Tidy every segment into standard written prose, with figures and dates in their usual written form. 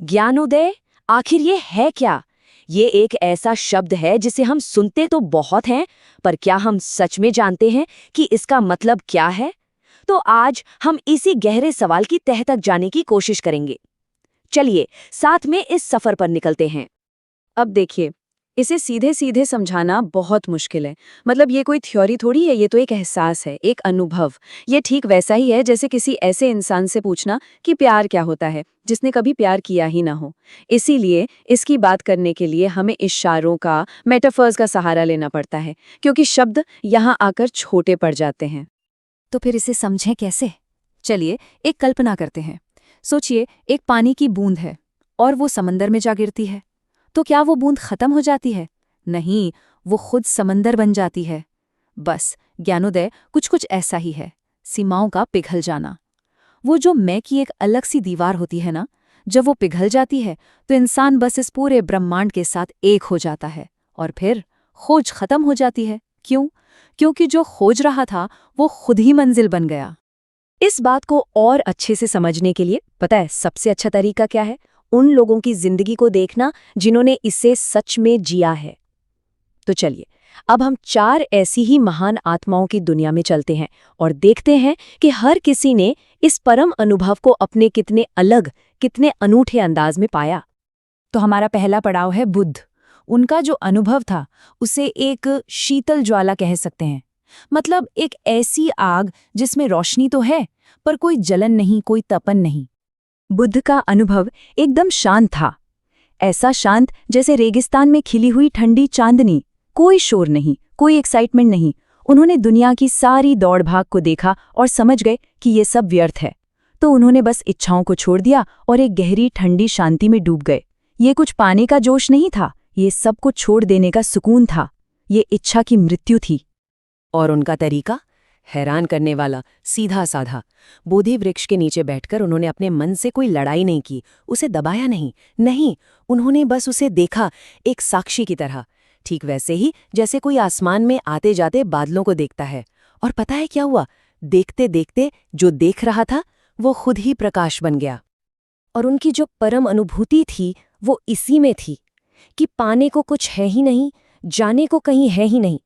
ज्ञानोदय, आखिर ये है क्या? ये एक ऐसा शब्द है जिसे हम सुनते तो बहुत हैं, पर क्या हम सच में जानते हैं कि इसका मतलब क्या है? तो आज हम इसी गहरे सवाल की तह तक जाने की कोशिश करेंगे। चलिए, साथ में इस सफर पर निकलते हैं। अब देखिए, इसे सीधे सीधे समझाना बहुत मुश्किल है। मतलब ये कोई थ्योरी थोड़ी है, ये तो एक एहसास है, एक अनुभव। ये ठीक वैसा ही है जैसे किसी ऐसे इंसान से पूछना कि प्यार क्या होता है, जिसने कभी प्यार किया ही ना हो। इसीलिए इसकी बात करने के लिए हमें इशारों का, मेटाफर्स का सहारा लेना पड़ता है, क्योंकि शब्द यहाँ आकर छोटे पड़ जाते हैं। तो फिर इसे समझें कैसे? चलिए एक कल्पना करते हैं। सोचिए, एक पानी की बूंद है और वो समंदर में जा गिरती है। तो क्या वो बूंद खत्म हो जाती है? नहीं, वो खुद समंदर बन जाती है। बस ज्ञानोदय कुछ कुछ ऐसा ही है, सीमाओं का पिघल जाना। वो जो मैं की एक अलग सी दीवार होती है ना, जब वो पिघल जाती है तो इंसान बस इस पूरे ब्रह्मांड के साथ एक हो जाता है और फिर खोज खत्म हो जाती है। क्यों? क्योंकि जो खोज रहा था वो खुद ही मंजिल बन गया। इस बात को और अच्छे से समझने के लिए पता है सबसे अच्छा तरीका क्या है? उन लोगों की जिंदगी को देखना जिन्होंने इसे सच में जिया है। तो चलिए, अब हम 4 ऐसी ही महान आत्माओं की दुनिया में चलते हैं और देखते हैं कि हर किसी ने इस परम अनुभव को अपने कितने अलग, कितने अनूठे अंदाज में पाया। तो हमारा पहला पड़ाव है बुद्ध। उनका जो अनुभव था उसे एक शीतल ज्वाला कह सकते हैं। मतलब एक ऐसी आग जिसमें रोशनी तो है पर कोई जलन नहीं, कोई तपन नहीं। बुद्ध का अनुभव एकदम शांत था। ऐसा शांत जैसे रेगिस्तान में खिली हुई ठंडी चांदनी। कोई शोर नहीं, कोई एक्साइटमेंट नहीं। उन्होंने दुनिया की सारी दौड़ भाग को देखा और समझ गए कि ये सब व्यर्थ है। तो उन्होंने बस इच्छाओं को छोड़ दिया और एक गहरी ठंडी शांति में डूब गए। ये कुछ पाने का जोश नहीं था, ये सब कुछ छोड़ देने का सुकून था। ये इच्छा की मृत्यु थी। और उनका तरीका हैरान करने वाला, सीधा साधा। बोधि वृक्ष के नीचे बैठकर उन्होंने अपने मन से कोई लड़ाई नहीं की, उसे दबाया नहीं, उन्होंने बस उसे देखा, एक साक्षी की तरह। ठीक वैसे ही जैसे कोई आसमान में आते जाते बादलों को देखता है। और पता है क्या हुआ? देखते देखते जो देख रहा था वो खुद ही प्रकाश बन गया। और उनकी जो परम अनुभूति थी वो इसी में थी कि पाने को कुछ है ही नहीं, जाने को कहीं है ही नहीं।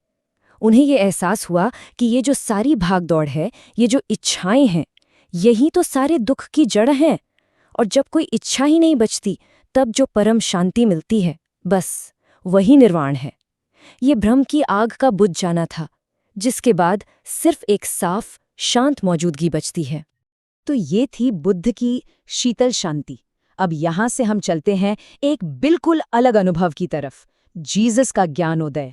उन्हें ये एहसास हुआ कि ये जो सारी भागदौड़ है, ये जो इच्छाएं हैं, यही तो सारे दुख की जड़ हैं। और जब कोई इच्छा ही नहीं बचती, तब जो परम शांति मिलती है, बस वही निर्वाण है। ये भ्रम की आग का बुझ जाना था, जिसके बाद सिर्फ एक साफ, शांत मौजूदगी बचती है। तो ये थी बुद्ध की शीतल शांति। अब यहाँ से हम चलते हैं एक बिल्कुल अलग अनुभव की तरफ, जीसस का ज्ञानोदय।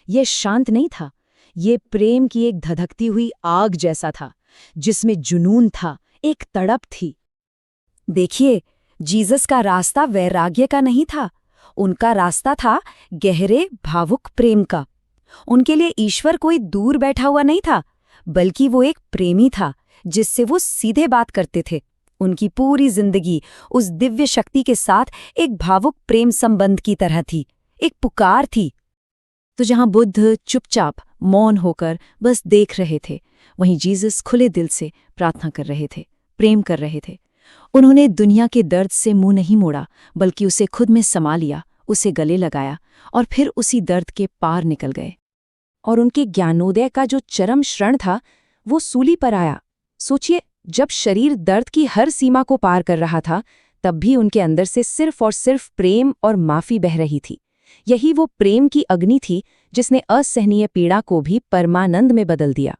ये शांत नहीं था, ये प्रेम की एक धधकती हुई आग जैसा था, जिसमें जुनून था, एक तड़प थी। देखिए, जीसस का रास्ता वैराग्य का नहीं था, उनका रास्ता था गहरे भावुक प्रेम का। उनके लिए ईश्वर कोई दूर बैठा हुआ नहीं था, बल्कि वो एक प्रेमी था जिससे वो सीधे बात करते थे। उनकी पूरी जिंदगी उस दिव्य शक्ति के साथ एक भावुक प्रेम संबंध की तरह थी, एक पुकार थी। तो जहां बुद्ध चुपचाप मौन होकर बस देख रहे थे, वहीं जीसस खुले दिल से प्रार्थना कर रहे थे, प्रेम कर रहे थे। उन्होंने दुनिया के दर्द से मुंह नहीं मोड़ा, बल्कि उसे खुद में समा लिया, उसे गले लगाया और फिर उसी दर्द के पार निकल गए। और उनके ज्ञानोदय का जो चरम क्षण था, वो सूली पर आया। सोचिए, जब शरीर दर्द की हर सीमा को पार कर रहा था, तब भी उनके अंदर से सिर्फ और सिर्फ प्रेम और माफी बह रही थी। यही वो प्रेम की अग्नि थी जिसने असहनीय पीड़ा को भी परमानंद में बदल दिया।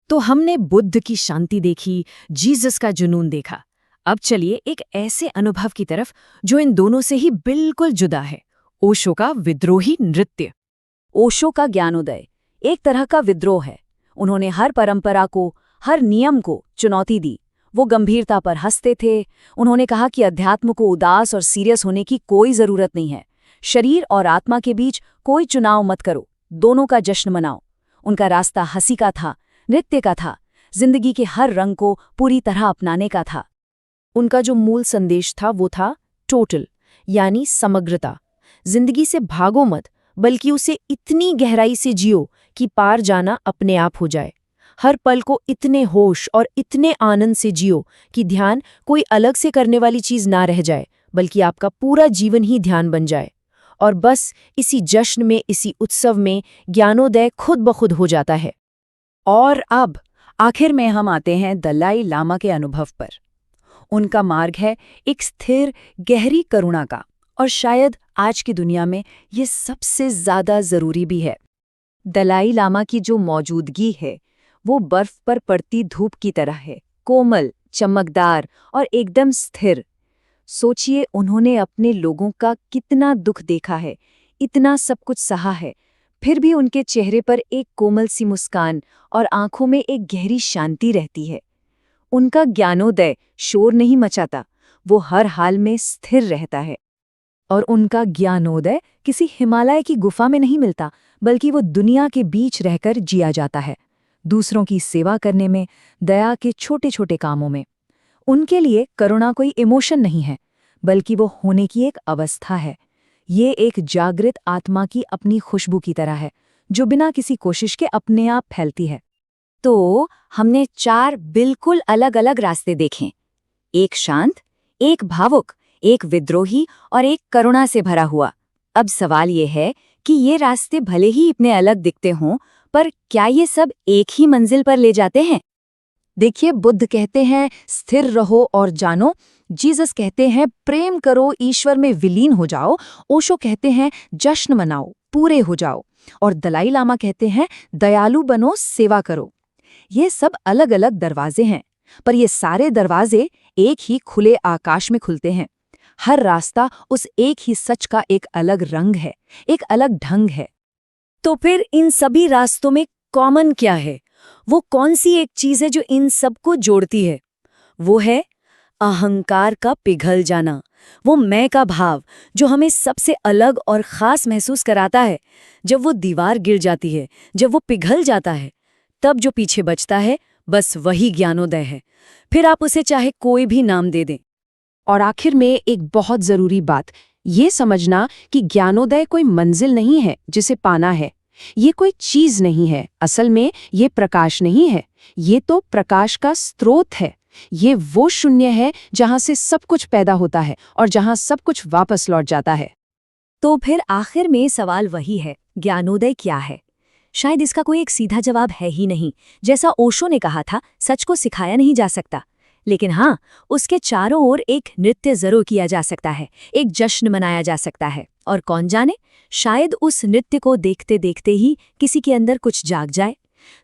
तो हमने बुद्ध की शांति देखी, जीसस का जुनून देखा। अब चलिए एक ऐसे अनुभव की तरफ जो इन दोनों से ही बिल्कुल जुदा है, ओशो का विद्रोही नृत्य। ओशो का ज्ञानोदय एक तरह का विद्रोह है। उन्होंने हर परंपरा को, हर नियम को चुनौती दी। वो गंभीरता पर हंसते थे। उन्होंने कहा कि अध्यात्म को उदास और सीरियस होने की कोई जरूरत नहीं है। शरीर और आत्मा के बीच कोई चुनाव मत करो, दोनों का जश्न मनाओ। उनका रास्ता हंसी का था, नृत्य का था, जिंदगी के हर रंग को पूरी तरह अपनाने का था। उनका जो मूल संदेश था वो था टोटल, यानी समग्रता। जिंदगी से भागो मत, बल्कि उसे इतनी गहराई से जियो कि पार जाना अपने आप हो जाए। हर पल को इतने होश और इतने आनंद से जियो कि ध्यान कोई अलग से करने वाली चीज ना रह जाए, बल्कि आपका पूरा जीवन ही ध्यान बन जाए। और बस इसी जश्न में, इसी उत्सव में ज्ञानोदय खुद ब खुद हो जाता है। और अब आखिर में हम आते हैं दलाई लामा के अनुभव पर। उनका मार्ग है एक स्थिर, गहरी करुणा का, और शायद आज की दुनिया में ये सबसे ज्यादा जरूरी भी है। दलाई लामा की जो मौजूदगी है वो बर्फ पर पड़ती धूप की तरह है, कोमल, चमकदार और एकदम स्थिर। सोचिए, उन्होंने अपने लोगों का कितना दुख देखा है, इतना सब कुछ सहा है, फिर भी उनके चेहरे पर एक कोमल सी मुस्कान और आंखों में एक गहरी शांति रहती है। उनका ज्ञानोदय शोर नहीं मचाता, वो हर हाल में स्थिर रहता है। और उनका ज्ञानोदय किसी हिमालय की गुफा में नहीं मिलता, बल्कि वो दुनिया के बीच रहकर जिया जाता है, दूसरों की सेवा करने में, दया के छोटे छोटे कामों में। उनके लिए करुणा कोई इमोशन नहीं है, बल्कि वो होने की एक अवस्था है। ये एक जागृत आत्मा की अपनी खुशबू की तरह है, जो बिना किसी कोशिश के अपने आप फैलती है। तो हमने 4 बिल्कुल अलग अलग रास्ते देखे, एक शांत, एक भावुक, एक विद्रोही और एक करुणा से भरा हुआ। अब सवाल ये है कि ये रास्ते भले ही इतने अलग दिखते हों, पर क्या ये सब एक ही मंजिल पर ले जाते हैं? देखिए, बुद्ध कहते हैं स्थिर रहो और जानो, जीसस कहते हैं प्रेम करो, ईश्वर में विलीन हो जाओ, ओशो कहते हैं जश्न मनाओ, पूरे हो जाओ, और दलाई लामा कहते हैं दयालु बनो, सेवा करो। ये सब अलग अलग दरवाजे हैं, पर ये सारे दरवाजे एक ही खुले आकाश में खुलते हैं। हर रास्ता उस एक ही सच का एक अलग रंग है, एक अलग ढंग है। तो फिर इन सभी रास्तों में कॉमन क्या है? वो कौन सी एक चीज है जो इन सबको जोड़ती है? वो है अहंकार का पिघल जाना, वो मैं का भाव जो हमें सबसे अलग और खास महसूस कराता है। जब वो दीवार गिर जाती है, जब वो पिघल जाता है, तब जो पीछे बचता है बस वही ज्ञानोदय है। फिर आप उसे चाहे कोई भी नाम दे दें। और आखिर में एक बहुत जरूरी बात, ये समझना कि ज्ञानोदय कोई मंजिल नहीं है जिसे पाना है। ये कोई चीज नहीं है, असल में ये प्रकाश नहीं है, ये तो प्रकाश का स्रोत है। ये वो शून्य है जहां से सब कुछ पैदा होता है और जहां सब कुछ वापस लौट जाता है। तो फिर आखिर में सवाल वही है, ज्ञानोदय क्या है? शायद इसका कोई एक सीधा जवाब है ही नहीं। जैसा ओशो ने कहा था, सच को सिखाया नहीं जा सकता, लेकिन हाँ, उसके चारों ओर एक नृत्य जरूर किया जा सकता है, एक जश्न मनाया जा सकता है। और कौन जाने, शायद उस नृत्य को देखते देखते ही किसी के अंदर कुछ जाग जाए।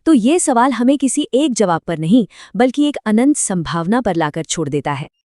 तो ये सवाल हमें किसी एक जवाब पर नहीं, बल्कि एक अनंत संभावना पर लाकर छोड़ देता है।